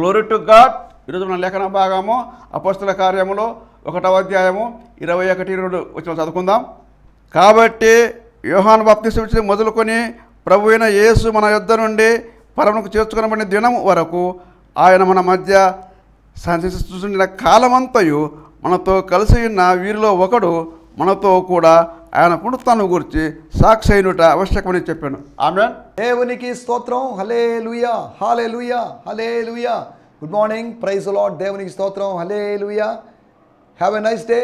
Glory to God. ఈరోజు మన లేఖన భాగము అపోస్తల కార్యములో 1వ అధ్యాయము 21-22 వచ్చిన చదువుకుందాం. కాబట్టి యోహాను బాప్తిసం ఇచ్చి మొదలుకొని ప్రభు అయిన యేసు మన యొద్ద నుండి పరమునకు చేర్చుకొనబడిన దినం వరకు ఆయన మన మధ్య సంచరిస్తున్న కాలమంతయు మనతో కలిసి ఉన్న వీరిలో ఒకడు మనతో కూడా ఆయన పునరుత్థానం గురించి సాక్షి అయినట ఆవశ్యకమని చెప్పాను. ఆమేన్. దేవునికి స్తోత్రం. Hallelujah, hallelujah, hallelujah. Good morning, praise the lord. దేవునికి స్తోత్రం. Hallelujah. Have a nice day.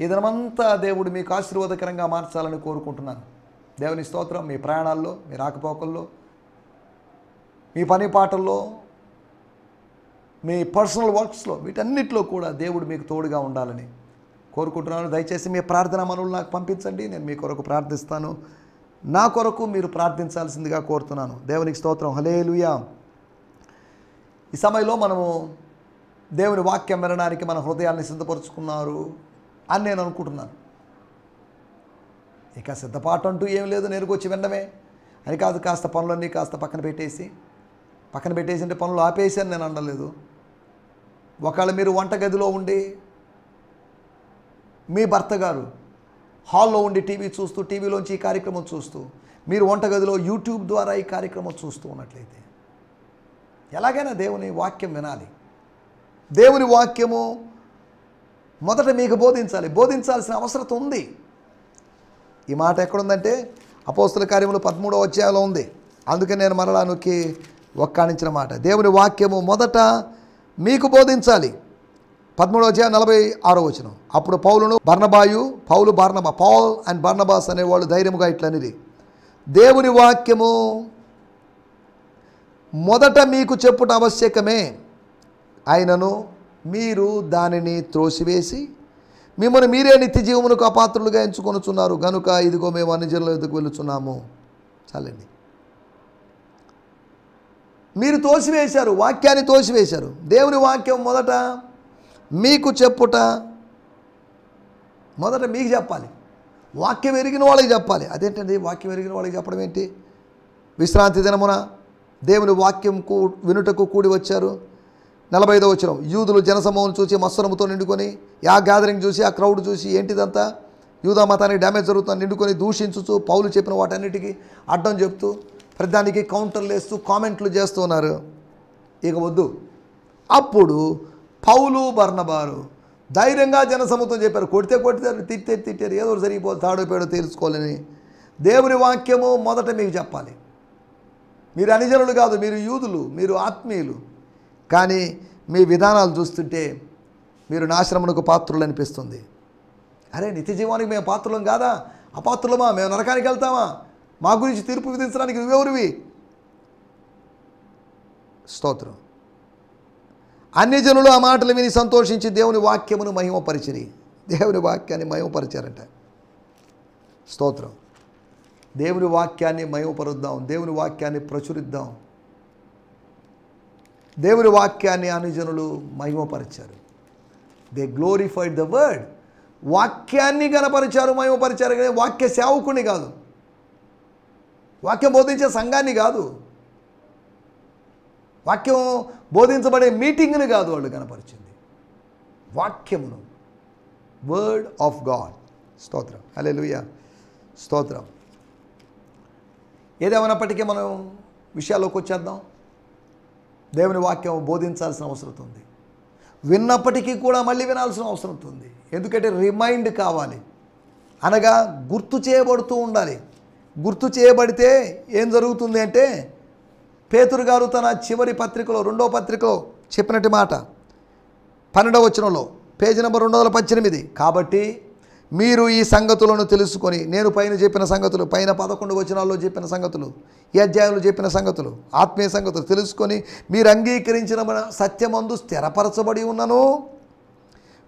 ఈ దినమంతా దేవుడు మీకు ఆశీర్వాదకరంగా మార్చాలని కోరుకుంటున్నాను. దేవుని స్తోత్రం. మీ ప్రయాణాల్లో, మీ రాకపోకల్లో, మీ పని పాటల్లో, మీ పర్సనల్ వర్క్స్లో, వీటన్నిటిలో కూడా దేవుడు మీకు తోడుగా ఉండాలని కోరుకుంటున్నాను. దయచేసి మీ ప్రార్థన మనవులు నాకు పంపించండి. నేను మీ కొరకు ప్రార్థిస్తాను. నా కొరకు మీరు ప్రార్థించాల్సిందిగా కోరుతున్నాను. దేవునికి స్తోత్రం. హల్లెలూయా. ఈ సమయంలో మనము దేవుని వాక్యం వినడానికి మన హృదయాన్ని సిద్ధపరుచుకున్నారు అని నేను అనుకుంటున్నాను. ఇక సిద్ధపాటు అంటూ ఏం లేదు, నేరుకొచ్చి వినడమే అని కాదు. కాస్త పనులన్నీ కాస్త పక్కన పెట్టేసి అంటే పనులు ఆపేసి అని నేను అనలేదు. ఒకవేళ మీరు వంటగదిలో ఉండి మీ భర్త గారు హాల్లో ఉండి టీవీ చూస్తూ, టీవీలోంచి ఈ కార్యక్రమం చూస్తూ, మీరు వంటగదిలో యూట్యూబ్ ద్వారా ఈ కార్యక్రమం చూస్తూ ఉన్నట్లయితే ఎలాగైనా దేవుని వాక్యం వినాలి. దేవుని వాక్యము మొదట మీకు బోధించాల్సిన అవసరం ఉంది. ఈ మాట ఎక్కడుందంటే అపోస్తల కార్యములు 13వ అధ్యాయంలో ఉంది. అందుకని నేను మరలా నొక్కి ఒక్కాణించిన మాట. దేవుని వాక్యము మొదట మీకు బోధించాలి. 13వ అధ్యాయం 46వ వచనం. అప్పుడు పౌలు బార్నబా, పాల్ అండ్ బార్నబాస్ అనేవాళ్ళు ధైర్యముగా ఇట్లనిది, దేవుని వాక్యము మొదట మీకు చెప్పుట ఆవశ్యకమే, అయినను మీరు దానిని త్రోసివేసి మిమ్మల్ని మీరే నిత్య జీవమునకు అపాత్రులుగా ఎంచుకొనుచున్నారు గనుక ఇదిగో మేము అన్ని జనుల ఎదుకు వెళుచున్నాము. చాలండి. మీరు తోసివేశారు, వాక్యాన్ని తోసివేశారు. దేవుని వాక్యం మొదట మీకు చెప్పుట, మొదట మీకు చెప్పాలి. వాక్యం ఎరిగిన వాళ్ళకి చెప్పాలి. అదేంటండి వాక్యం ఎరిగిన వాళ్ళకి చెప్పడం ఏంటి? విశ్రాంతి దినమున దేవుని వాక్యంకు వినుటకు కూడి వచ్చారు. 45వ వచనం. యూదులు జనసమూహం చూసి మత్సరముతో నిండుకొని, ఆ గ్యాదరింగ్ చూసి, ఆ క్రౌడ్ చూసి ఏంటిదంతా యూదా మతానికి డ్యామేజ్ జరుగుతుంది నిండుకొని దూషించుచు పౌలు చెప్పిన వాటన్నిటికీ అడ్డం చెప్తూ ప్రతిదానికి కౌంటర్లు వేస్తూ కామెంట్లు చేస్తూ ఉన్నారు. ఇక వద్దు. అప్పుడు పౌలు బర్నబారు ధైర్యంగా జనసమూహం చెప్పారు. కొడితే తిట్టారు, ఏదో జరిగిపోతుంది, తాడో పేడో తెలుసుకోవాలని. దేవుని వాక్యము మొదట మీకు చెప్పాలి. మీరు అనిజనులు కాదు, మీరు యూదులు, మీరు ఆత్మీయులు. కానీ మీ విధానాలు చూస్తుంటే మీరు నాశనమునకు పాత్రులు అనిపిస్తుంది. అరే, నిత్య జీవానికి మేము పాత్రులం కాదా? అపాత్రులమా? మేము నరకానికి వెళ్తామా? మా గురించి తీర్పు విధించడానికి నువ్వెవరివి? స్తోత్రం. అన్ని జనులు ఆ మాటలు విని సంతోషించి దేవుని వాక్యమును మహిమపరిచిరి. దేవుని వాక్యాన్ని మహిమపరిచారంట. స్తోత్రం. దేవుని వాక్యాన్ని మహిమపరుద్దాం, దేవుని వాక్యాన్ని ప్రచురిద్దాం. దేవుని వాక్యాన్ని అన్ని జనులు మహిమపరిచారు. They glorified the word. వాక్యాన్ని గణపరిచారు, మహిమపరిచారు. కానీ వాక్య సేవకుని కాదు, వాక్యం బోధించే సంఘాన్ని కాదు, వాక్యం బోధించబడే మీటింగ్ని కాదు వాళ్ళు కనపరిచింది, వాక్యమును. Word of God. స్తోత్రం. హల్లెలూయా. స్తోత్రం. ఏదేమైనప్పటికీ మనం విషయాల్లోకి వచ్చేద్దాం. దేవుని వాక్యం బోధించాల్సిన అవసరం ఉంది. విన్నప్పటికీ కూడా మళ్ళీ వినాల్సిన అవసరం ఉంది. ఎందుకంటే రిమైండ్ కావాలి, అనగా గుర్తు చేయబడుతూ ఉండాలి. గుర్తు చేయబడితే ఏం జరుగుతుంది అంటే, పేతురు గారు తన చివరి పత్రికలో, 2వ పత్రికలో చెప్పినట్టు మాట 12వ వచనంలో, పేజీ నెంబర్ 218. కాబట్టి మీరు ఈ సంగతులను తెలుసుకొని, నేను పైన చెప్పిన సంగతులు, పైన 11 వచనాల్లో చెప్పిన సంగతులు, ఈ అధ్యాయంలో చెప్పిన సంగతులు, ఆత్మీయ సంగతులు తెలుసుకొని మీరు అంగీకరించిన సత్యమందు స్థిరపరచబడి ఉన్నను.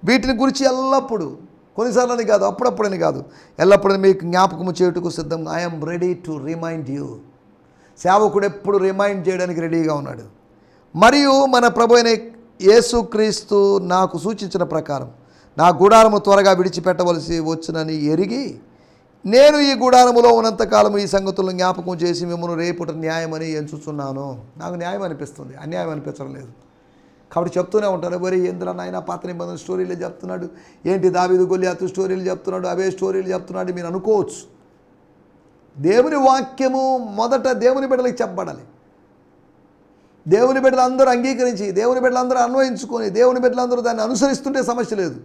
వీటిని గురించి ఎల్లప్పుడూ, కొన్నిసార్లని కాదు, అప్పుడప్పుడని కాదు, ఎల్లప్పుడూ మీకు జ్ఞాపకము చేయుటకు సిద్ధం. I'm ready to remind you. సేవకుడు ఎప్పుడు రిమైండ్ చేయడానికి రెడీగా ఉన్నాడు. మరియు మన ప్రభు అయిన యేసుక్రీస్తు నాకు సూచించిన ప్రకారం నా గుడారము త్వరగా విడిచిపెట్టవలసి వచ్చునని ఎరిగి, నేను ఈ గుడారములో ఉన్నంతకాలము ఈ సంగతులను జ్ఞాపకం చేసి మిమ్మల్ని రేపుట న్యాయమని ఎంచుచున్నాను. నాకు న్యాయం అనిపిస్తుంది, అన్యాయం అనిపించడం లేదు. కాబట్టి చెప్తూనే ఉంటారు, ఎవరి ఏంద్రా నాయన పాత నిబంధన స్టోరీలు చెప్తున్నాడు, ఏంటి దావీదు గొలియాతు స్టోరీలు చెప్తున్నాడు, అవే స్టోరీలు చెప్తున్నాడు మీరు అనుకోవచ్చు. దేవుని వాక్యము మొదట దేవుని బిడ్డలకు చెప్పబడాలి. దేవుని బిడ్డలు అందరూ అంగీకరించి, దేవుని బిడ్డలు అందరూ అన్వయించుకొని, దేవుని బిడ్డలు అందరూ దాన్ని అనుసరిస్తుంటే సమస్య లేదు.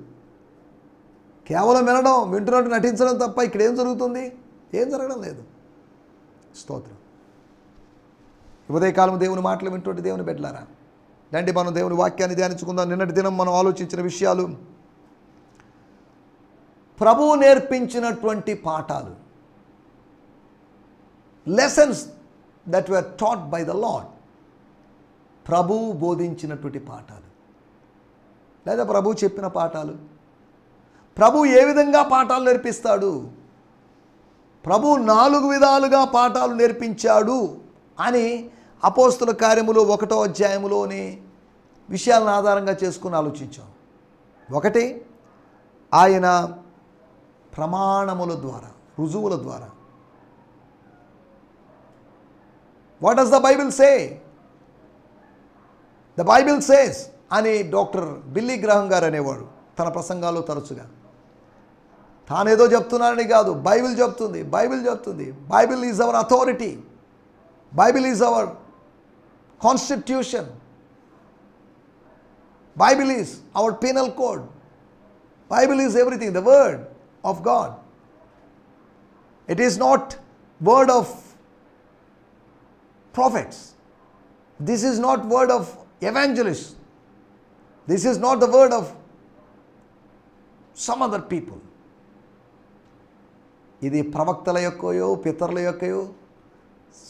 కేవలం వినడం, వింటున్నట్టు నటించడం తప్ప ఇక్కడ ఏం జరుగుతుంది? ఏం జరగడం లేదు. స్తోత్రం. ఉదయకాలం దేవుని మాటలు వింటుంటే దేవుని బిడ్డలారా, రండి మనం దేవుని వాక్యాన్ని ధ్యానించుకుందాం. నిన్నటి దినం మనం ఆలోచించిన విషయాలు ప్రభువు నేర్పించినటువంటి పాఠాలు, lessons that were taught by the Lord. ప్రభువు బోధించినటువంటి పాఠాలు లేదా ప్రభువు చెప్పిన పాఠాలు. ప్రభు ఏ విధంగా పాఠాలు నేర్పిస్తాడు, ప్రభు 4 విధాలుగా పాఠాలు నేర్పించాడు అని అపోస్తల కార్యములు 1వ అధ్యాయములోని విషయాలను ఆధారంగా చేసుకుని ఆలోచించాం. ఒకటి, ఆయన ప్రమాణముల ద్వారా, రుజువుల ద్వారా. What does the Bible say? The Bible says అని డాక్టర్ బిల్లీ గ్రహం గారు అనేవాడు తన ప్రసంగాల్లో తరచుగా. తానేదో చెప్తున్నానని కాదు, బైబిల్ చెప్తుంది, బైబిల్ చెప్తుంది. Bible is our authority, Bible is our constitution, Bible is our penal code, Bible is everything, the word of God. It is not word of prophets. This is not word of evangelists. This is not the word of some other people. ఇది ప్రవక్తల యొక్కయో పితరుల యొక్కయో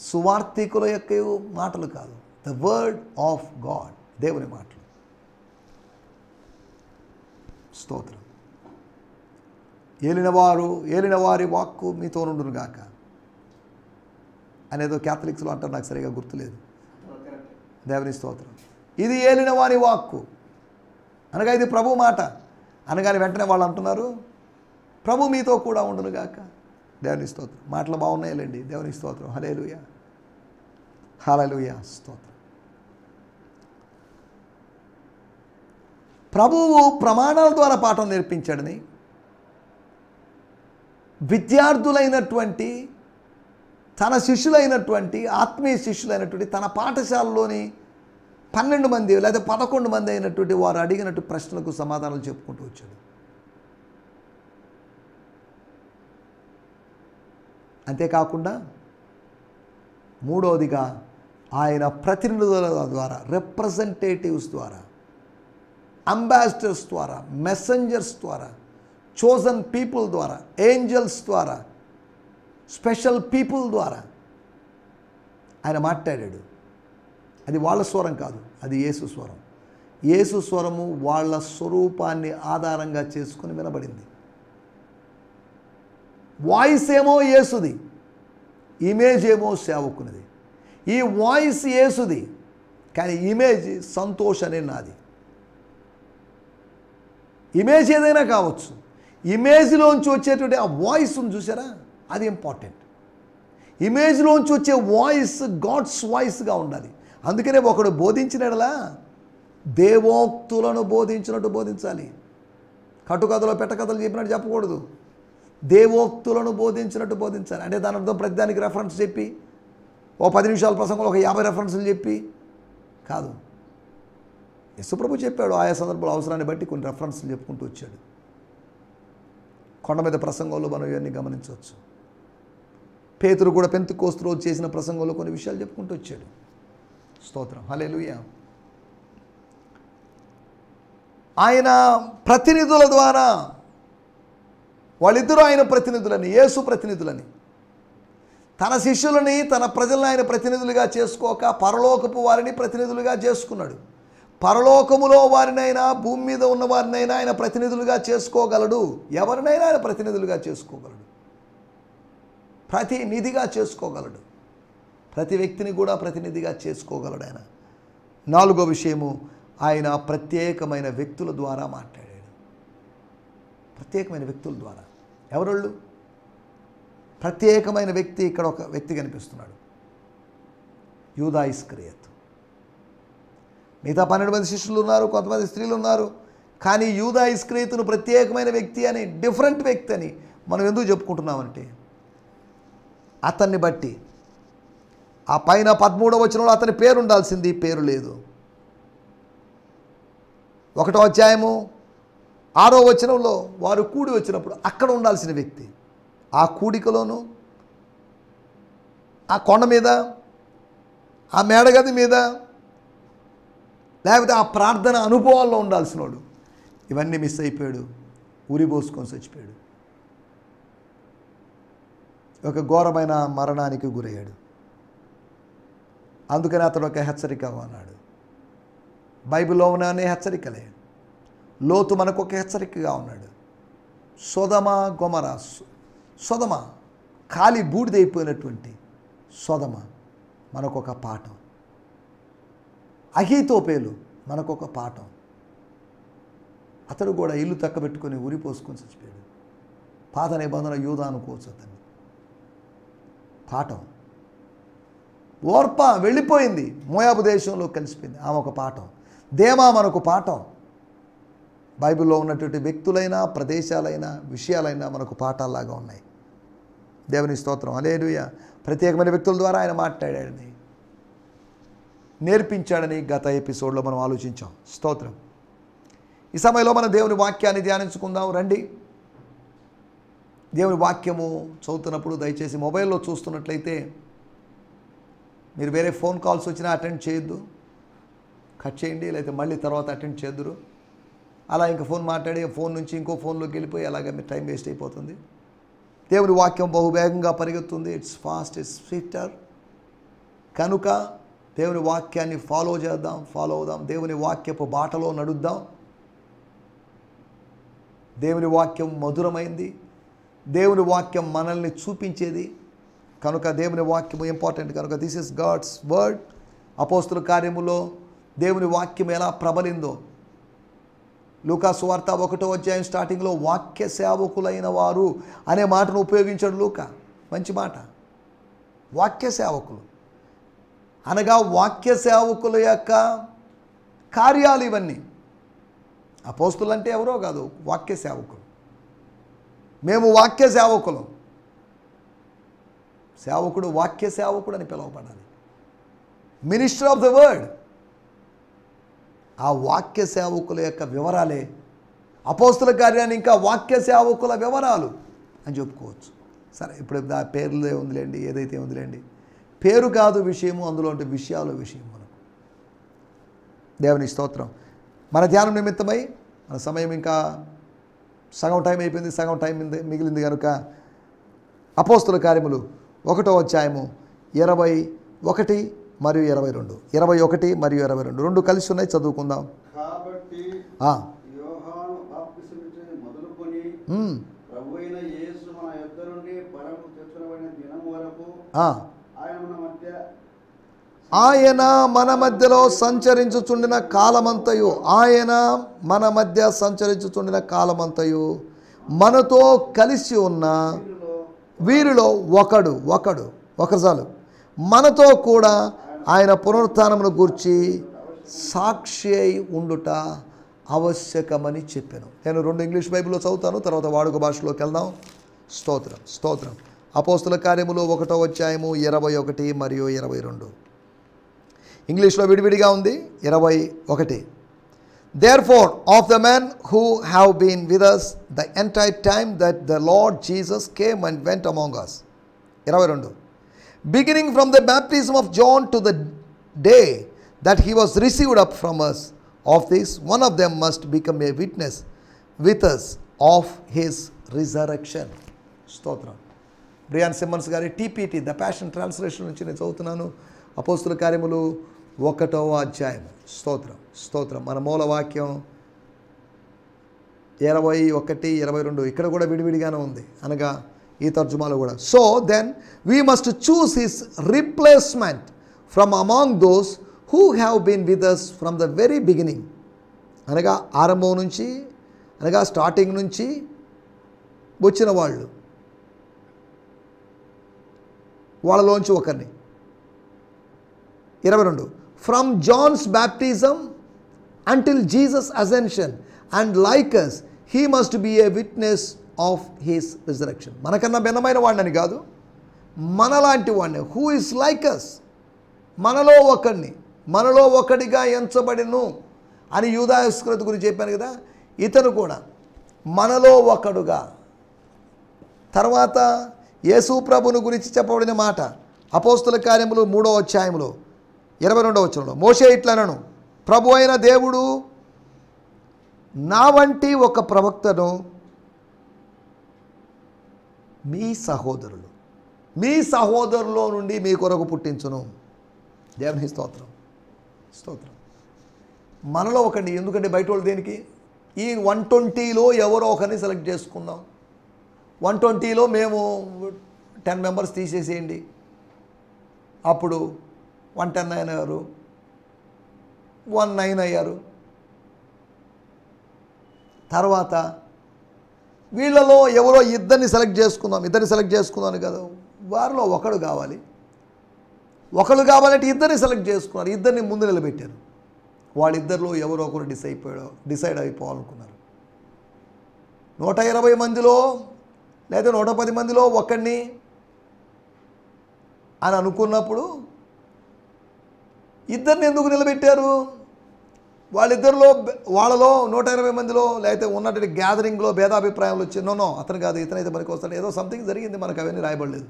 సువార్తికుల యొక్కయో మాటలు కాదు. The word of God, దేవుని మాటలు. స్తోత్రం. ఏలిన వారి వాక్కు మీతో నుండును గాక అనేదో క్యాథలిక్స్లో అంటారు, నాకు సరిగా గుర్తులేదు. దేవుని స్తోత్రం. ఇది ఏలిన వారి వాక్కు అనగా ఇది ప్రభు మాట అనగానే వెంటనే వాళ్ళు అంటున్నారు, ప్రభు మీతో కూడా ఉండునుగాక. దేవుని స్తోత్రం. మాటలు బాగున్నాయిలేండి. దేవుని స్తోత్రం. హల్లెలూయా, హల్లెలూయా, స్తోత్రం. ప్రభువు ప్రమాణాల ద్వారా పాఠం నేర్పించాడని విద్యార్థులైనటువంటి తన శిష్యులైనటువంటి ఆత్మీయ శిష్యులైనటువంటి తన పాఠశాలలోని 12 మంది లేదా 11 మంది అయినటువంటి వారు అడిగినట్టు ప్రశ్నలకు సమాధానాలు చెప్పుకుంటూ వచ్చాడు. అంతేకాకుండా మూడవదిగా ఆయన ప్రతినిధుల ద్వారా, రిప్రజెంటేటివ్స్ ద్వారా, అంబాసిడర్స్ ద్వారా, మెసెంజర్స్ ద్వారా, చోజన్ పీపుల్ ద్వారా, ఏంజల్స్ ద్వారా, స్పెషల్ పీపుల్ ద్వారా ఆయన మాట్లాడాడు. అది వాళ్ళ స్వరం కాదు, అది యేసు స్వరం. యేసు స్వరము వాళ్ళ స్వరూపాన్ని ఆధారంగా చేసుకుని వినబడింది. వాయిస్ ఏమో యేసుది, ఇమేజ్ ఏమో సేవకునిది. ఈ వాయిస్ యేసుది కానీ ఇమేజ్ సంతోష్ అనే నాది. ఇమేజ్ ఏదైనా కావచ్చు, ఇమేజ్లోంచి వచ్చేటువంటి ఆ వాయిస్ను చూసారా, అది ఇంపార్టెంట్. ఇమేజ్లోంచి వచ్చే వాయిస్ గాడ్స్ వాయిస్గా ఉండాలి. అందుకనే ఒకడు బోధించినలా దేవోక్తులను బోధించినట్టు బోధించాలి. కట్టుకథలో పెట్టకథలు చెప్పినట్టు చెప్పకూడదు. దేవోక్తులను బోధించినట్టు బోధించాలి. అంటే దాని అర్థం ప్రతిదానికి రెఫరెన్స్ చెప్పి ఓ 10 నిమిషాల ప్రసంగంలో ఒక 50 రెఫరెన్సులు చెప్పి కాదు. యేసుప్రభు చెప్పాడు, ఆయా సందర్భాల అవసరాన్ని బట్టి కొన్ని రెఫరెన్సులు చెప్పుకుంటూ వచ్చాడు. కొండ మీద ప్రసంగంలో మనం ఇవన్నీ గమనించవచ్చు. పేతురు కూడా పెంతెకోస్తు రోజు చేసిన ప్రసంగంలో కొన్ని విషయాలు చెప్పుకుంటూ వచ్చాడు. స్తోత్రం. హల్లెలూయా. ఆయన ప్రతినిధుల ద్వారా, వాళ్ళిద్దరూ ఆయన ప్రతినిధులని, యేసు ప్రతినిధులని, తన శిష్యులని తన ప్రజలను ఆయన ప్రతినిధులుగా చేసుకోక పరలోకపు వారిని ప్రతినిధులుగా చేసుకున్నాడు. పరలోకములో వారినైనా భూమి మీద ఉన్న వారినైనా ఆయన ప్రతినిధులుగా చేసుకోగలడు. ఎవరినైనా ఆయన ప్రతినిధులుగా చేసుకోగలడు, ప్రతినిధిగా చేసుకోగలడు. ప్రతి వ్యక్తిని కూడా ప్రతినిధిగా చేసుకోగలడు ఆయన. 4వ విషయము, ఆయన ప్రత్యేకమైన వ్యక్తుల ద్వారా మాట్లాడాడు. ప్రత్యేకమైన వ్యక్తుల ద్వారా. ఎవరోళ్ళు? ప్రత్యేకమైన వ్యక్తి. ఇక్కడ ఒక వ్యక్తి కనిపిస్తున్నాడు, యూదా ఇస్కరియోతు. మిగతా 12 మంది శిష్యులు ఉన్నారు, కొంతమంది స్త్రీలు ఉన్నారు. కానీ యూదా ఇస్కరియోతును ప్రత్యేకమైన వ్యక్తి అని, డిఫరెంట్ వ్యక్తి అని మనం ఎందుకు చెప్పుకుంటున్నామంటే, అతన్ని బట్టి ఆ పైన 13వ వచనంలో అతని పేరు ఉండాల్సింది, పేరు లేదు. 1వ అధ్యాయము 6వ వచనంలో వారు కూడి వచ్చినప్పుడు అక్కడ ఉండాల్సిన వ్యక్తి ఆ కూడికలోను, ఆ కొండ మీద, ఆ మేడగది మీద, లేకపోతే ఆ ప్రార్థన అనుభవాల్లో ఉండాల్సినోడు ఇవన్నీ మిస్ అయిపోయాడు, ఉరిపోసుకొని చచ్చిపోయాడు, ఒక ఘోరమైన మరణానికి గురయ్యాడు. అందుకని అతడు ఒక హెచ్చరిక అన్నాడు. బైబిల్లో ఉన్న హెచ్చరికలే. లోతు మనకు ఒక హెచ్చరికగా ఉన్నాడు. సొదమ గొమొర, సొదమ ఖాళీ బూడిదైపోయినటువంటి సొదమ మనకొక పాఠం. అహీతోపేలు మనకొక పాఠం. అతడు కూడా ఇల్లు తక్కబెట్టుకొని ఉరిపోసుకొని చచ్చిపోయాడు. పాత నిబంధన యూదా అనుకోవచ్చు అతన్ని. పాఠం. ఓర్ప వెళ్ళిపోయింది, మోయాబు దేశంలో కలిసిపోయింది, ఆమె ఒక పాఠం. దేమా మనకు పాఠం. బైబిల్లో ఉన్నటువంటి వ్యక్తులైనా, ప్రదేశాలైనా, విషయాలైనా మనకు పాఠాల్లాగా ఉన్నాయి. దేవుని స్తోత్రం. హల్లెలూయా. ప్రత్యేకమైన వ్యక్తుల ద్వారా ఆయన మాట్లాడాడని, నేర్పించాడని గత ఎపిసోడ్లో మనం ఆలోచించాం. స్తోత్రం. ఈ సమయంలో మనం దేవుని వాక్యాన్ని ధ్యానించుకుందాం రండి. దేవుని వాక్యము చదువుతున్నప్పుడు దయచేసి మొబైల్లో చూస్తున్నట్లయితే మీరు వేరే ఫోన్ కాల్స్ వచ్చినా అటెండ్ చేయొద్దు, కట్ చేయండి, లేకపోతే మళ్ళీ తర్వాత అటెండ్ చేద్దురు. అలా ఇంకా ఫోన్ మాట్లాడి ఫోన్ నుంచి ఇంకో ఫోన్లోకి వెళ్ళిపోయి అలాగే మీ టైం వేస్ట్ అయిపోతుంది. దేవుని వాక్యం బహువేగంగా పరిగెత్తుంది. It's fast, it's swifter. కనుక దేవుని వాక్యాన్ని ఫాలో అవుదాం. దేవుని వాక్యపు బాటలో నడుద్దాం. దేవుని వాక్యం మధురమైంది. దేవుని వాక్యం మనల్ని చూపించేది. కనుక దేవుని వాక్యము ఇంపార్టెంట్. కనుక దిస్ ఇస్ గాడ్స్ వర్డ్. అపోస్తుల కార్యములో దేవుని వాక్యం ఎలా ప్రబలిందో, లూకా సువార్త 1వ అధ్యాయం స్టార్టింగ్లో వాక్య సేవకులైన వారు అనే మాటను ఉపయోగించాడు లూకా. మంచి మాట. వాక్య సేవకులు అనగా వాక్య సేవకుల యొక్క కార్యాలు ఇవన్నీ. అపోస్తులు అంటే ఎవరో కాదు, వాక్య సేవకులు. మేము వాక్య సేవకులం. సేవకుడు వాక్య సేవకుడు అని పిలువబడాలి. Minister of the word. ఆ వాక్య సేవకుల యొక్క వివరాలే అపోస్తుల కార్యాన్ని ఇంకా వాక్య సేవకుల వివరాలు అని చెప్పుకోవచ్చు. సరే, ఇప్పుడు ఆ పేర్లే ఉందిలేండి, ఏదైతే ఉందిలేండి. పేరు కాదు విషయము, అందులో ఉంటే విషయాలు విషయం మనకు. దేవుని స్తోత్రం. మన ధ్యానం నిమిత్తమై మన సమయం ఇంకా సగం టైం అయిపోయింది, సగం టైం మిగిలింది. కనుక అపోస్తుల కార్యములు 1వ అధ్యాయము 21 మరియు 22, 21 మరియు 22 రెండు కలిసి ఉన్నాయి, చదువుకుందాం. కాబట్టి యోహాను బాప్తిసమిచ్చే మొదలుకొని ప్రభువైన యేసు మన యొద్ద నుండి పరము తెచ్చుకొనబడిన దినం వరకు ఆయన మన మధ్యలో సంచరించుచుండిన కాలమంతయు మనతో కలిసి ఉన్న వీరిలో ఒకరు చాలు మనతో కూడా ఆయన పునరుత్థానమును గూర్చి సాక్షి అయి ఉండుట ఆవశ్యకమని చెప్పాను. నేను 2 ఇంగ్లీష్ బైబిల్లో చదువుతాను, తర్వాత వాడుక భాషలోకి వెళ్దాం. స్తోత్రం. అపోస్తుల కార్యములు 1వ అధ్యాయము 21 మరియు 22. ఇంగ్లీష్లో విడివిడిగా ఉంది. 21. Therefore, of the men who have been with us the entire time that the Lord Jesus came and went among us. 22. Beginning from the baptism of John to the day that he was received up from us, of this one of them must become a witness with us of his resurrection. స్తోత్రం. Brian Simmons గారి TPT the passion translation నుంచి నేను చదువుతున్నాను. అపోస్తుల కార్యములు 1వ అధ్యాయం. స్తోత్రం. మన మూల వాక్యం 21, 22. ఇక్కడ కూడా విడివిడిగానే ఉంది, అనగా ఈ తర్జుమాలో కూడా. So then we must choose his replacement from among those who have been with us from the very beginning. అనగా ఆరంభం నుంచి, అనగా స్టార్టింగ్ నుంచి వచ్చిన వాళ్ళలోంచి ఒకరిని. 22. From John's baptism until Jesus' ascension, and like us, he must be a witness of his resurrection. మనకన్నా భిన్నమైన వాడిని కాదు, మనలాంటి వాడిని. హూ ఇస్ లైక్ అస్, మనలో ఒకడిని, మనలో ఒకడిగా ఎంచబడిను అని యూదా ఇస్కరియోతు గురించి చెప్పాను కదా. ఇతను కూడా మనలో ఒకడుగా. తర్వాత యేసు ప్రభువుని గురించి చెప్పబడిన మాట అపోస్తుల కార్యములు 3వ అధ్యాయంలో 22వ వచనంలో, మోషే ఇట్లనను, ప్రభు అయిన దేవుడు నా వంటి ఒక ప్రవక్తను మీ సహోదరులో నుండి మీ కొరకు పుట్టించును. దేవుని స్తోత్రం, స్తోత్రం. మనలో ఒకటి, ఎందుకంటే బయట వాళ్ళు దేనికి? ఈ 120లో ఎవరో ఒకరిని సెలెక్ట్ చేసుకుందాం. 120లో మేము 10 మెంబర్స్ తీసేసేయండి, అప్పుడు 110 అయ్యారు, 19 అయ్యారు. తర్వాత వీళ్ళలో ఎవరో ఇద్దరిని సెలెక్ట్ చేసుకుందాం కదా. వారిలో ఒకడు కావాలంటే ఇద్దరిని సెలెక్ట్ చేసుకున్నారు, ఇద్దరిని ముందు నిలబెట్టారు. వాళ్ళిద్దరిలో ఎవరో ఒకరు డిసైడ్ అయిపోవాలనుకున్నారు. 120 మందిలో లేదా 110 మందిలో ఒకడిని అని అనుకున్నప్పుడు ఇద్దరిని ఎందుకు నిలబెట్టారు? వాళ్ళలో 120 మందిలో లేకపోతే ఉన్నటువంటి గ్యాదరింగ్లో భేదాభిప్రాయాలు వచ్చి నో అతను కాదు, ఇతనైతే మనకి వస్తాడు, ఏదో సంథింగ్ జరిగింది, మనకు అవన్నీ రాయబడలేదు.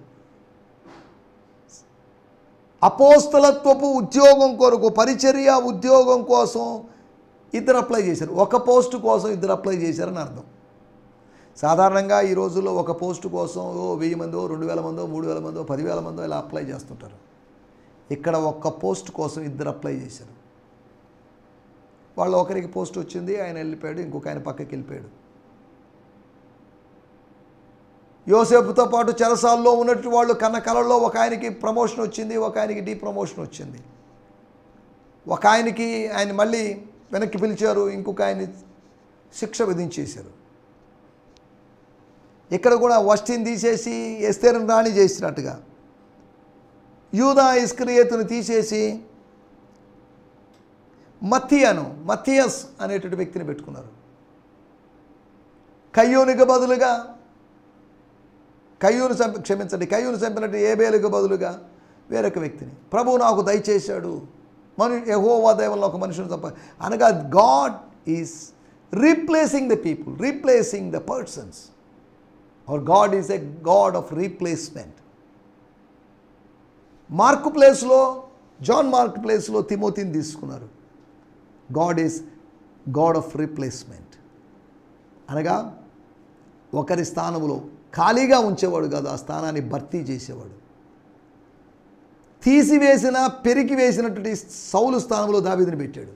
అపోస్తలత్వపు ఉద్యోగం కొరకు, పరిచర్య ఉద్యోగం కోసం ఇద్దరు అప్లై చేశారు. ఒక పోస్ట్ కోసం ఇద్దరు అప్లై చేశారని అర్థం. సాధారణంగా ఈ రోజుల్లో ఒక పోస్టు కోసం 1000 మందో, 2000 మందో, 3000 మందో, 10,000 మందో ఇలా అప్లై చేస్తుంటారు. ఇక్కడ ఒక్క పోస్ట్ కోసం ఇద్దరు అప్లై చేశారు. వాళ్ళు ఒకరికి పోస్ట్ వచ్చింది, ఆయన వెళ్ళిపోయాడు, ఇంకొక ఆయన పక్కకి వెళ్ళిపోయాడు. యోసేపుతో పాటు చెరసాల్లో ఉన్నట్టు వాళ్ళు కన్న కళల్లో ఒక ఆయనకి ప్రమోషన్ వచ్చింది, ఒక ఆయనకి డీప్రమోషన్ వచ్చింది. ఒక ఆయనకి ఆయన మళ్ళీ వెనక్కి పిలిచారు, ఇంకొక ఆయన్ని శిక్ష విధించేశారు. ఇక్కడ కూడా వష్టిని తీసేసి ఎస్తేరుని రాణి చేసినట్టుగా యూదా ఇస్కరియోతుని తీసేసి మత్తియస్ అనేటువంటి వ్యక్తిని పెట్టుకున్నారు. కయ్యూనికి బదులుగా కయ్యూను చంపినట్టు ఏబేలుకు బదులుగా వేరొక వ్యక్తిని ప్రభువు నాకు దయచేశాడు. యెహోవా దయ వల్ల ఒక మనుషుని చంప అనగా God is replacing the people, replacing the persons. Or God is a God of replacement. Mark ప్లేస్లో, జాన్ మార్క్ ప్లేస్లో తిమోతిని తీసుకున్నారు. God is God of replacement. అనగా ఒకరి స్థానంలో ఖాళీగా ఉంచేవాడు కాదు, ఆ స్థానాన్ని భర్తీ చేసేవాడు. తీసివేసిన పెరికి వేసినటువంటి సౌలు స్థానంలో దావీదుని పెట్టాడు.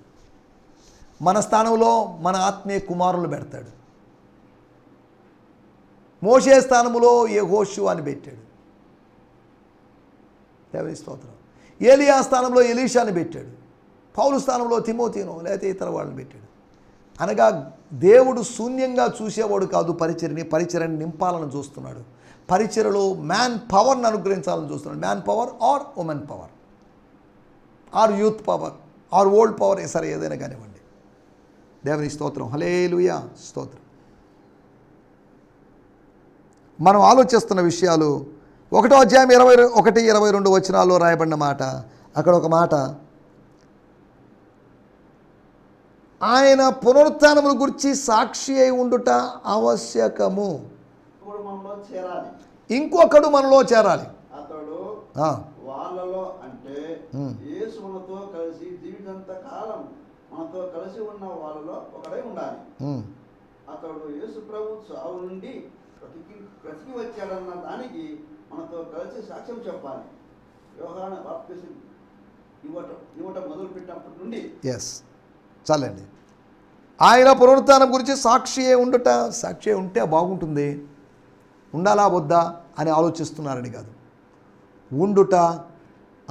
మన స్థానంలో మన ఆత్మీయ కుమారులు పెడతాడు. మోషే స్థానంలో యెహోషువని పెట్టాడు. దేవుని స్తోత్రం. ఏలియా స్థానంలో ఎలీషాని పెట్టాడు. పౌలు స్థానంలో తిమోతిను లేకపోతే ఇతర వాళ్ళని పెట్టాడు. అనగా దేవుడు శూన్యంగా చూసేవాడు కాదు, పరిచర్ని నింపాలని చూస్తున్నాడు. పరిచర్యలో మ్యాన్ పవర్ని అనుగ్రహించాలని చూస్తున్నాడు. Man power or women power or youth power or old power, సరే ఏదైనా కానివ్వండి. దేవుని స్తోత్రం, హల్లెలూయా, స్తోత్రం. మనం ఆలోచిస్తున్న విషయాలు 1వ అధ్యాయం 21-22 వచనాల్లో రాయబడిన మాట. అక్కడ ఒక మాట, ఆయన పునరుత్థానమును గురించి సాక్షి అయి ఉండుట ఆవశ్యకము. ఇంకొకడు మనలో చేరాలి. అతడు వాళ్ళలో అంటే యేసుతో కలిసి జీవితంత కాలం మనతో కలిసి ఉన్న వాళ్ళలో ఒకడై ఉండాలి. అతడు యేసు ప్రభు సావు నుండి బ్రతికి వచ్చాడన్న దానికి మనతో కలిసి సాక్ష్యం చెప్పాలి. యోహాను బాప్తిసం ఇవ్వటం మొదలు పెట్టినప్పటి నుండి. చాలండి. ఆయన పునరుత్థానం గురించి సాక్షి ఉంటే బాగుంటుంది, ఉండాలా వద్దా అని ఆలోచిస్తున్నారని కాదు, ఉండుట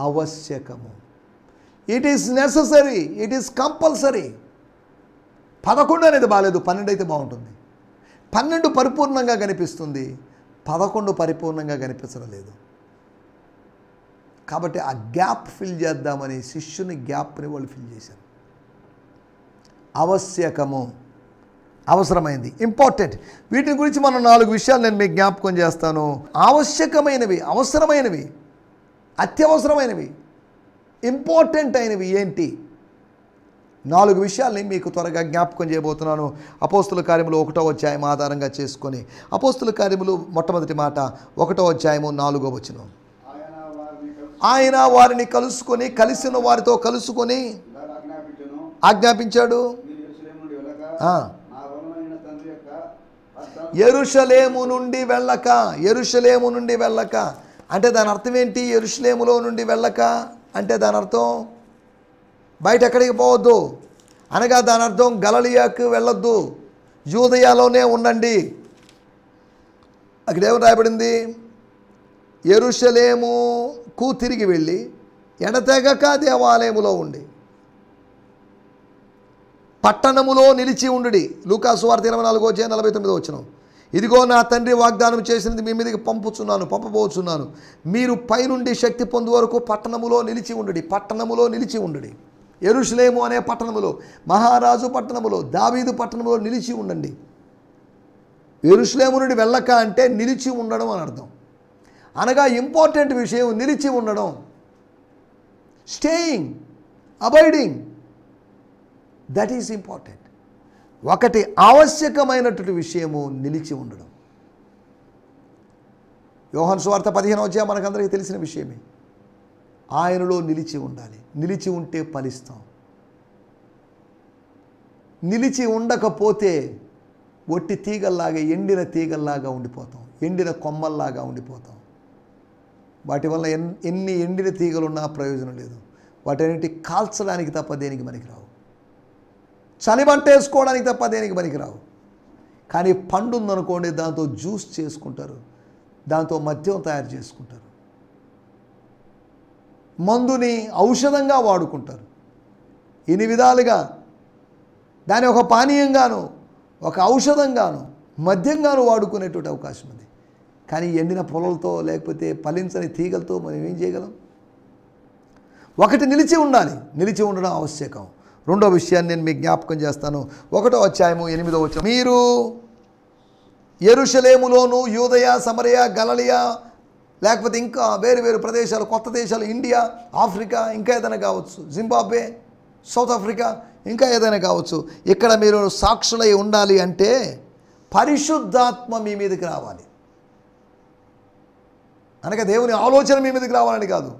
ఆవశ్యకము. It is necessary, it is compulsory. 11 అనేది బాగాలేదు, 12 అయితే బాగుంటుంది. 12 పరిపూర్ణంగా కనిపిస్తుంది, 11 పరిపూర్ణంగా కనిపించడం లేదు. కాబట్టి ఆ గ్యాప్ ఫిల్ చేద్దామని శిష్యుని గ్యాప్ని వాళ్ళు ఫిల్ చేశారు. ఆవశ్యకము, అవసరమైంది, ఇంపార్టెంట్. వీటి గురించి మనం 4 విషయాలు నేను మీకు జ్ఞాపకం చేస్తాను. ఆవశ్యకమైనవి, అవసరమైనవి, అత్యవసరమైనవి, ఇంపార్టెంట్ అయినవి ఏంటి? 4 విషయాల్ని మీకు త్వరగా జ్ఞాపకం చేయబోతున్నాను. అపోస్తుల కార్యములు 1వ అధ్యాయం ఆధారంగా చేసుకొని, అపోస్తుల కార్యములు మొట్టమొదటి మాట 1వ అధ్యాయము 4వ వచనం. ఆయన వారిని కలుసుకొని, కలిసిన వారితో కలుసుకొని ఆజ్ఞాపించాడు, యెరూషలేము నుండి వెళ్ళక. యెరూషలేము నుండి వెళ్ళక అంటే దాని అర్థం ఏంటి? యెరూషలేములో నుండి వెళ్ళక అంటే దాని అర్థం బయట ఎక్కడికి పోవద్దు అనగా దాని అర్థం గలిలయకు వెళ్ళొద్దు, యూదయలోనే ఉండండి. అక్కడ ఏమని రాయబడింది? యెరూషలేముకు తిరిగి వెళ్ళి ఎడతెగక దేవాలయములో ఉండి పట్టణములో నిలిచి ఉండుడి. లూకా సువార్త 24:49 వచనం. ఇదిగో నా తండ్రి వాగ్దానం చేసినది మీ మీదకి పంపబోచున్నాను. మీరు పైనుండి శక్తి పొందు వరకు పట్టణములో నిలిచి ఉండుడి. పట్టణములో నిలిచి ఉండుడి. యెరూషలేము అనే పట్టణములో, మహారాజు పట్టణములో, దావీదు పట్టణములో నిలిచి ఉండండి. యెరూషలేము నుండి వెళ్ళక అంటే నిలిచి ఉండడం అని అర్థం. అనగా ఇంపార్టెంట్ విషయం నిలిచి ఉండడం, staying, abiding, that is important. ఒకటి ఆవశ్యకమైనటువంటి విషయము నిలిచి ఉండడం. యోహాను సువార్త 15వ అధ్యాయం మనకందరికీ తెలిసిన విషయమే. ఆయనలో నిలిచి ఉండాలి. నిలిచి ఉంటే ఫలిస్తాం. నిలిచి ఉండకపోతే ఒట్టి తీగల్లాగా, ఎండిన తీగల్లాగా ఉండిపోతాం, ఎండిన కొమ్మల్లాగా ఉండిపోతాం. వాటి వల్ల ఎన్ని ఎండిన తీగలున్నా ప్రయోజనం లేదు. వాటన్నిటి కాల్చడానికి తప్ప దేనికి పనికిరావు. చలిమంట వేసుకోవడానికి తప్ప దేనికి పనికిరావు. కానీ పండు ఉందనుకోండి, దాంతో జ్యూస్ చేసుకుంటారు, దాంతో మద్యం తయారు చేసుకుంటారు, మందుని ఔషధంగా వాడుకుంటారు. ఇన్ని విధాలుగా దాని ఒక పానీయంగాను, ఒక ఔషధంగాను, మద్యంగాను వాడుకునేటువంటి అవకాశం ఉంది. కానీ ఎండిన పొలలతో లేకపోతే ఫలించని తీగలతో మనం ఏం చేయగలం? ఒకటి నిలిచి ఉండాలి. నిలిచి ఉండడం ఆవశ్యకం. రెండో విషయాన్ని నేను మీకు జ్ఞాపకం చేస్తాను. 1వ అధ్యాయము 8వ వచనం. మీరు యెరూషలేములోను, యూదయ, సమరయ, గలిలయ, లేకపోతే ఇంకా వేరు వేరు ప్రదేశాలు, కొత్త దేశాలు, ఇండియా, ఆఫ్రికా, ఇంకా ఏదైనా కావచ్చు, జింబాబ్వే, సౌత్ ఆఫ్రికా, ఇంకా ఏదైనా కావచ్చు, ఇక్కడ మీరు సాక్షులై ఉండాలి అంటే పరిశుద్ధాత్మ మీ మీదకి రావాలి. అనగా దేవుని ఆలోచన మీ మీదకి రావాలని కాదు,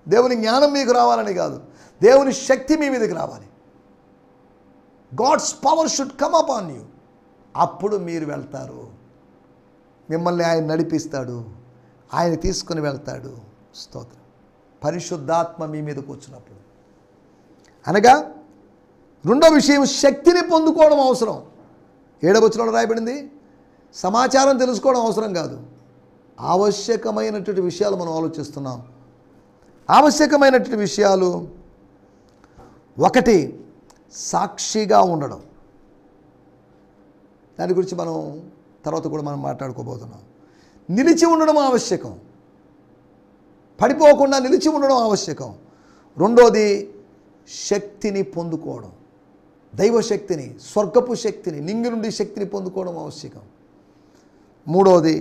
దేవుని జ్ఞానం మీకు రావాలని కాదు, దేవుని శక్తి మీ మీదకి రావాలి. God's power should come up on you. అప్పుడు మీరు వెళ్తారు. మిమ్మల్ని ఆయన నడిపిస్తాడు, ఆయన తీసుకుని వెళ్తాడు. స్తోత్రం. పరిశుద్ధాత్మ మీ మీదకు వచ్చినప్పుడు. అనగా రెండో విషయం, శక్తిని పొందుకోవడం అవసరం. 7వ వచనంలో రాయబడింది, సమాచారం తెలుసుకోవడం అవసరం కాదు, ఆవశ్యకమైనటువంటి విషయాలు మనం ఆలోచిస్తున్నాం. ఆవశ్యకమైనటువంటి విషయాలు, ఒకటి సాక్షిగా ఉండడం. దాని గురించి మనం తర్వాత కూడా మనం మాట్లాడుకోబోతున్నాం. నిలిచి ఉండడం ఆవశ్యకం, పడిపోకుండా నిలిచి ఉండడం ఆవశ్యకం. రెండోది శక్తిని పొందుకోవడం, దైవశక్తిని, స్వర్గపు శక్తిని, నింగి నుండి శక్తిని పొందుకోవడం ఆవశ్యకం. మూడోది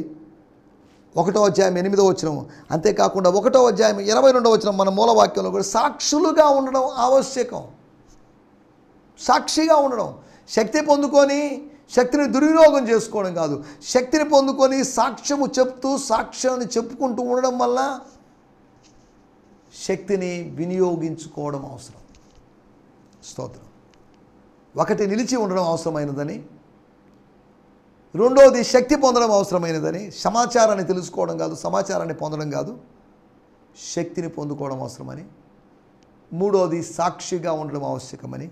1వ అధ్యాయం 8వ వచనం. అంతేకాకుండా 1వ అధ్యాయం 22వ వచనం మన మూలవాక్యంలో కూడా సాక్షులుగా ఉండడం ఆవశ్యకం. సాక్షిగా ఉండడం, శక్తి పొందుకొని శక్తిని దుర్వినియోగం చేసుకోవడం కాదు, శక్తిని పొందుకొని సాక్ష్యము చెప్తూ సాక్ష్యాన్ని చెప్పుకుంటూ ఉండడం వల్ల శక్తిని వినియోగించుకోవడం అవసరం. స్తోత్రం. ఒకటి నిలిచి ఉండడం అవసరమైనదని, రెండోది శక్తి పొందడం అవసరమైనదని. సమాచారాన్ని తెలుసుకోవడం కాదు, సమాచారాన్ని పొందడం కాదు, శక్తిని పొందుకోవడం అవసరమని. మూడోది సాక్షిగా ఉండడం ఆవశ్యకమని.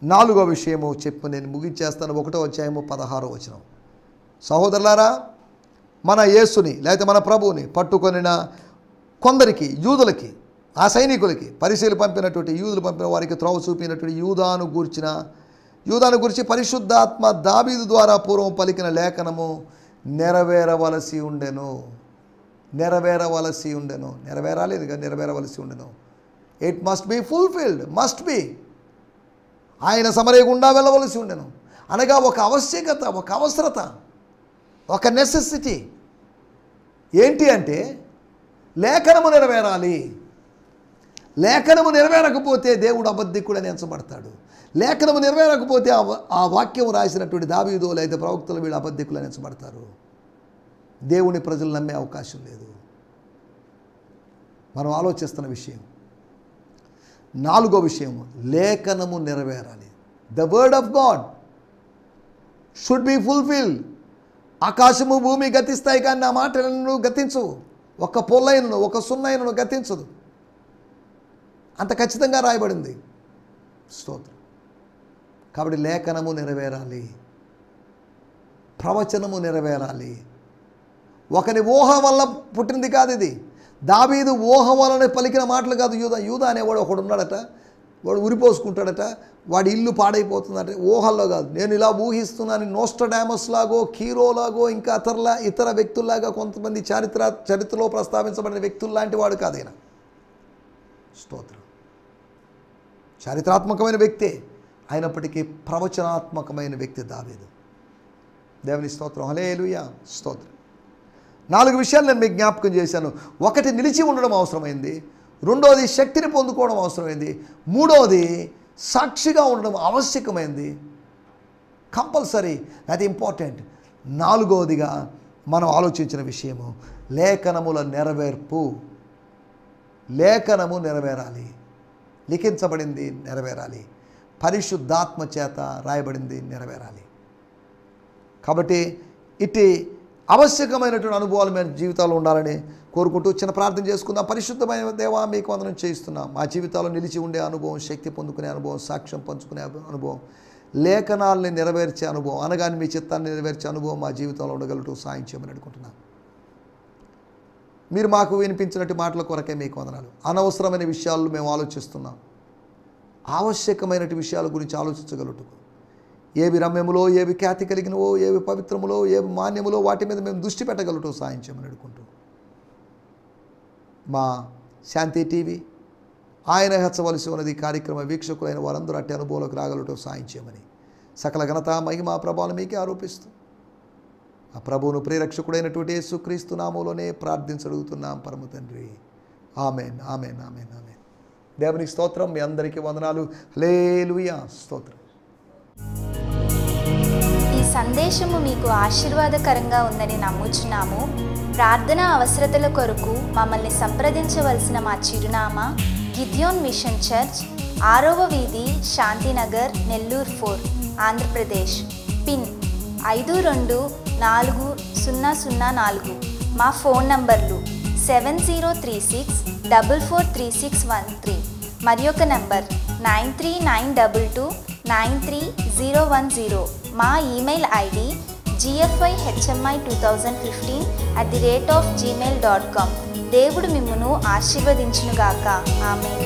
4వ విషయము చెప్పు నేను ముగించేస్తాను. 1వ అధ్యాయము 16వ వచనం. సహోదరులారా, మన యేసుని లేకపోతే మన ప్రభువుని పట్టుకొనిన కొందరికి, యూదులకి, ఆ సైనికులకి, పరిశీలి పంపినటువంటి యూదులు పంపిన వారికి త్రోవ చూపినటువంటి యూదాను గురించి పరిశుద్ధాత్మ దావీదు ద్వారా పూర్వం పలికిన లేఖనము నెరవేరవలసి ఉండెను. నెరవేరాలేదు కదా, నెరవేరవలసి ఉండెను. It must be fulfilled, must be. ఆయన సమరయ గుండా వెళ్ళవలసి ఉండెను. అనగా ఒక ఆవశ్యకత, ఒక అవసరత, ఒక నెసెసిటీ. ఏంటి అంటే లేఖనము నెరవేరాలి. లేఖనము నెరవేరకపోతే దేవుడు అబద్ధికుడని ఎంచబడతాడు. లేఖనము నెరవేరకపోతే ఆ వాక్యం రాసినటువంటి దావీదు లేదా ప్రవక్తలు వీళ్ళు అబద్ధికులని ఎంచబడతారు. దేవుని ప్రజలు నమ్మే అవకాశం లేదు. మనం ఆలోచిస్తున్న విషయం. 4వ విషయం, లేఖనము నెరవేరాలి. The word of God should be fulfilled. ఆకాశము భూమి గతిస్తాయి కానీ నా మాటలను గతించవు. ఒక పొల్లైనను ఒక సున్నైనను గతించదు. అంత ఖచ్చితంగా రాయబడింది. స్తోత్రం. కాబట్టి లేఖనము నెరవేరాలి, ప్రవచనము నెరవేరాలి. ఒకని ఊహ వల్ల పుట్టింది కాదు ఇది. దావీదు ఊహ వలన పలికిన మాటలు కాదు. యూదా అనేవాడు ఒకడు ఉన్నాడట, వాడు ఉరిపోసుకుంటాడట, వాడి ఇల్లు పాడైపోతుందంటే ఊహల్లో కాదు. నేను ఇలా ఊహిస్తున్నాను. నోస్ట్రడామస్ లాగో, కీరోలాగో, ఇంకా ఇతర వ్యక్తుల్లాగా కొంతమంది చరిత్రలో ప్రస్తావించబడిన వ్యక్తుల్లాంటి వాడు కాదు ఆయన. స్తోత్రం. చారిత్రాత్మకమైన వ్యక్తే అయినప్పటికీ ప్రవచనాత్మకమైన వ్యక్తి దావీదు. దేవుని స్తోత్రం. హల్లెలూయా. స్తోత్రం. 4 విషయాలు నేను మీకు జ్ఞాపకం చేశాను. 1 నిలిచి ఉండడం అవసరమైంది. 2వది శక్తిని పొందుకోవడం అవసరమైంది. 3వది సాక్షిగా ఉండడం ఆవశ్యకమైంది. కంపల్సరీ, అది ఇంపార్టెంట్. 4వదిగా మనం ఆలోచించిన విషయము లేఖనముల నెరవేర్పు. లేఖనము నెరవేరాలి. లిఖించబడింది నెరవేరాలి. పరిశుద్ధాత్మ చేత రాయబడింది నెరవేరాలి. కాబట్టి ఇట్టి ఆవశ్యకమైనటువంటి అనుభవాలు మన జీవితాల్లో ఉండాలని కోరుకుంటూ చిన్న ప్రార్థన చేసుకుందాం. పరిశుద్ధమైన దేవా, మీకు వందనం చేయిస్తున్నాం. మా జీవితాల్లో నిలిచి ఉండే అనుభవం, శక్తి పొందుకునే అనుభవం, సాక్ష్యం పంచుకునే అనుభవం, లేఖనాలని నెరవేర్చే అనుభవం, అనగానే మీ చిత్తాన్ని నెరవేర్చే అనుభవం మా జీవితంలో ఉండగలటూ సాయం చేయమని అనుకుంటున్నాం. మీరు మాకు వినిపించినట్టు మాటల కొరకే మీకు వందనాలు. అనవసరమైన విషయాలు మేము ఆలోచిస్తున్నాం. ఆవశ్యకమైన విషయాల గురించి ఆలోచించగలుగుటకు, ఏవి రమ్యములో, ఏవి ఖ్యాతి కలిగినవో, ఏవి పవిత్రములో, ఏవి మాన్యములో, వాటి మీద మేము దృష్టి పెట్టగలుగుతూ సాయం చేయమని అడుగుకుంటూ, మా శాంతి టీవీ ఆయన హెచ్చవలసి ఉన్నది కార్యక్రమ వీక్షకులైన వారందరూ అట్టి అనుభవంలోకి రాగలుగుతూ సాయం చేయమని సకల ఘనత మహిమ ప్రభావం మీకే ఆరోపిస్తూ ఆ ప్రభువును ప్రియరక్షకుడైనటువంటి యేసుక్రీస్తు నామములోనే ప్రార్థించడుగుతున్నాం పరమ తండ్రి. ఆమేన్, ఆమేన్, ఆమేన్, ఆమేన్. దేవునికి స్తోత్రం. మీ అందరికీ వందనాలు. హల్లెలూయా. స్తోత్రం. ఈ సందేశము మీకు ఆశీర్వాదకరంగా ఉందని నమ్ముచున్నాము. ప్రార్థన అవసరతల కొరకు మమ్మల్ని సంప్రదించవలసిన మా చిరునామా గిద్యోన్ మిషన్ చర్చ్, 6వ వీధి, శాంతినగర్, నెల్లూరు 4, ఆంధ్రప్రదేశ్. పిన్ 524004. మా ఫోన్ నంబర్లు 7036443613 మరి ఒక నంబర్ 9392293010. మా ఈమెయిల్ ఐడి gfihmi2015@gmail.com. దేవుడు మిమ్మును ఆశీర్వదించునుగాక. ఆమేన్.